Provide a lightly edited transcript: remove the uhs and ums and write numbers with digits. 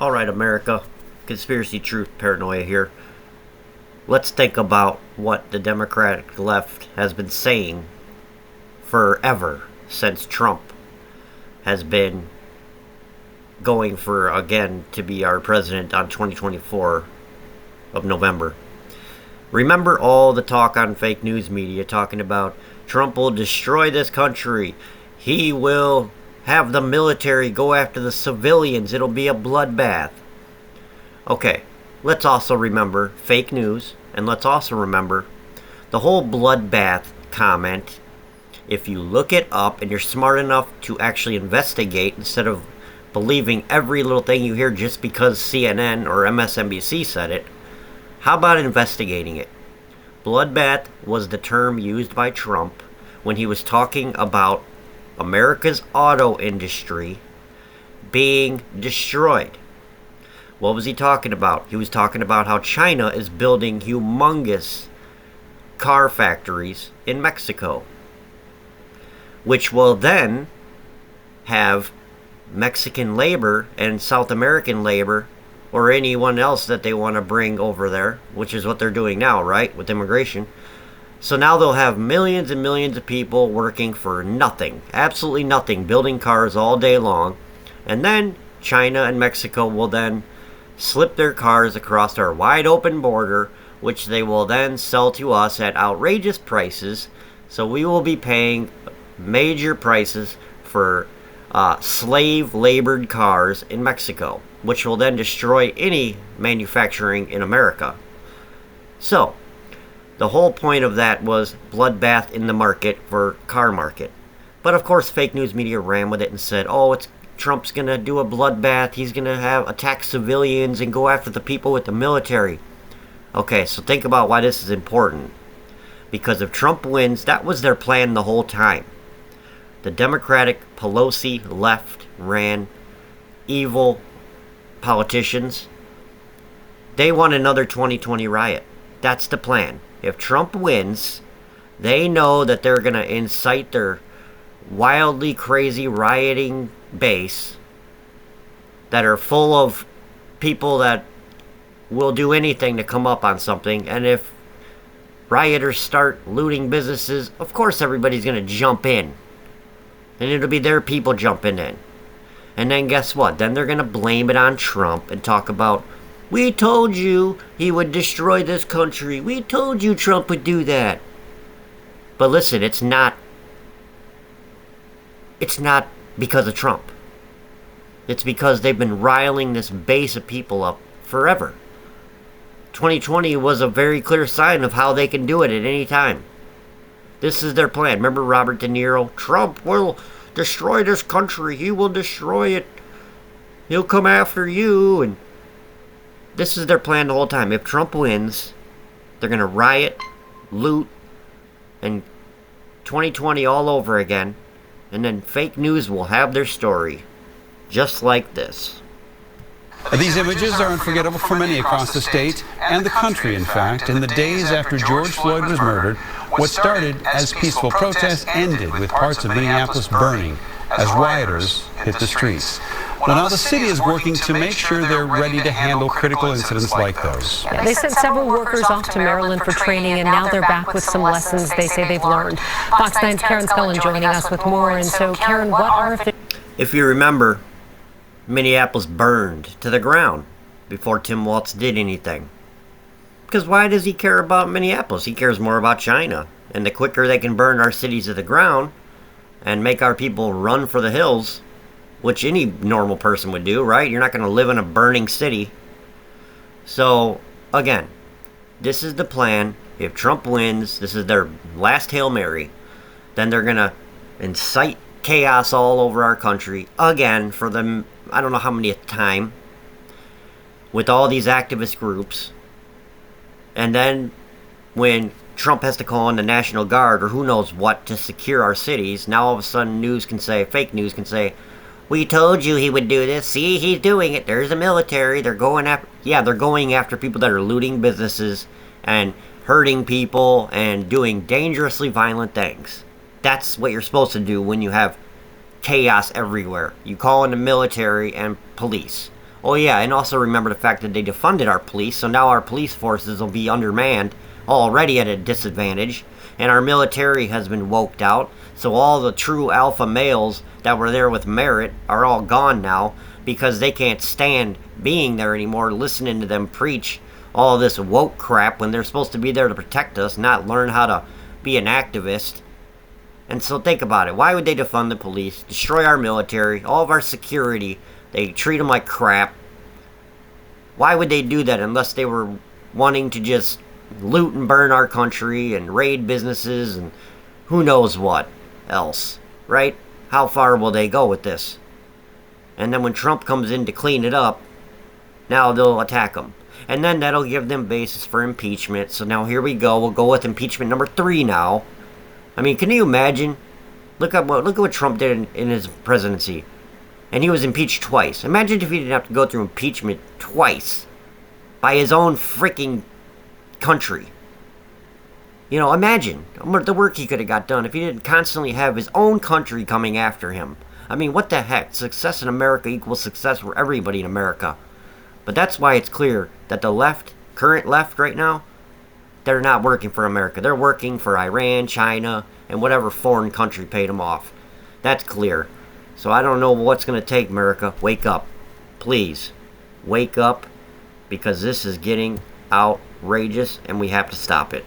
Alright, America. Conspiracy truth paranoia here. Let's think about what the Democratic left has been saying forever since Trump has been going for, again, to be our president on 2024 of November. Remember all the talk on fake news media talking about Trump will destroy this country. He will have the military go after the civilians. It'll be a bloodbath. Okay, let's also remember fake news, and let's also remember the whole bloodbath comment. If you look it up and you're smart enough to actually investigate instead of believing every little thing you hear just because CNN or MSNBC said it, how about investigating it? Bloodbath was the term used by Trump when he was talking about America's auto industry being destroyed. What was he talking about? He was talking about how China is building humongous car factories in Mexico, which will then have Mexican labor and South American labor or anyone else that they want to bring over there, which is what they're doing now, right, with immigration. So now they'll have millions and millions of people working for nothing, absolutely nothing, building cars all day long. And then China and Mexico will then slip their cars across our wide open border, which they will then sell to us at outrageous prices. So we will be paying major prices for slave labored cars in Mexico, which will then destroy any manufacturing in America. So the whole point of that was bloodbath in the market for car market. But of course fake news media ran with it and said, oh, Trump's gonna do a bloodbath, he's gonna attack civilians and go after the people with the military. Okay, so think about why this is important. Because if Trump wins, that was their plan the whole time. The Democratic Pelosi left ran evil politicians. They want another 2020 riot. That's the plan. If Trump wins, they know that they're going to incite their wildly crazy rioting base that are full of people that will do anything to come up on something. And if rioters start looting businesses, of course everybody's going to jump in. And it'll be their people jumping in. And then guess what? Then they're going to blame it on Trump and talk about, we told you he would destroy this country. We told you Trump would do that. But listen, it's not because of Trump. It's because they've been riling this base of people up forever. 2020 was a very clear sign of how they can do it at any time. This is their plan. Remember Robert Deniro? Trump will destroy this country. He will destroy it. He'll come after you. And this is their plan the whole time. If Trump wins, they're going to riot, loot, and 2020 all over again. And then fake news will have their story. Just like this. These images are unforgettable for many across the state and the country, in fact. In the days after George Floyd was murdered, what started as peaceful protests ended with parts of Minneapolis burning as rioters hit the streets. Well, now the city is working to make sure they're ready to handle critical incidents like those. Yeah, they sent several workers off to Maryland for training, and now they're back with some lessons they say they've learned. Fox 9's Karen Scullen joining us with more. And so, Karen, what are... If you remember, Minneapolis burned to the ground before Tim Walz did anything. Because why does he care about Minneapolis? He cares more about China. And the quicker they can burn our cities to the ground and make our people run for the hills, which any normal person would do, right? You're not going to live in a burning city. So, again, this is the plan. If Trump wins, this is their last Hail Mary. Then they're going to incite chaos all over our country again for them, I don't know how many time, with all these activist groups. And then when Trump has to call in the National Guard or who knows what to secure our cities, now all of a sudden fake news can say, we told you he would do this. See, he's doing it. There's the military. They're going after people that are looting businesses and hurting people and doing dangerously violent things. That's what you're supposed to do when you have chaos everywhere. You call in the military and police. Oh yeah, and also remember the fact that they defunded our police, so now our police forces will be undermanned, already at a disadvantage, and our military has been woked out, so all the true alpha males that were there with merit are all gone now, because they can't stand being there anymore, listening to them preach all this woke crap when they're supposed to be there to protect us, not learn how to be an activist. And so think about it. Why would they defund the police, destroy our military, all of our security? They treat them like crap. Why would they do that unless they were wanting to just loot and burn our country and raid businesses and who knows what else, right? How far will they go with this? And then when Trump comes in to clean it up, now they'll attack him. And then that'll give them basis for impeachment. So now here we go. We'll go with impeachment number 3 now. I mean, can you imagine? Look at what Trump did in his presidency. And he was impeached twice. Imagine if he didn't have to go through impeachment twice by his own freaking country. You know, imagine the work he could have got done if he didn't constantly have his own country coming after him. I mean, what the heck? Success in America equals success for everybody in America. But that's why it's clear that the left, current left right now, they're not working for America. They're working for Iran, China, and whatever foreign country paid them off. That's clear. So I don't know what's going to take, America. Wake up. Please. Wake up, because this is getting outrageous and we have to stop it.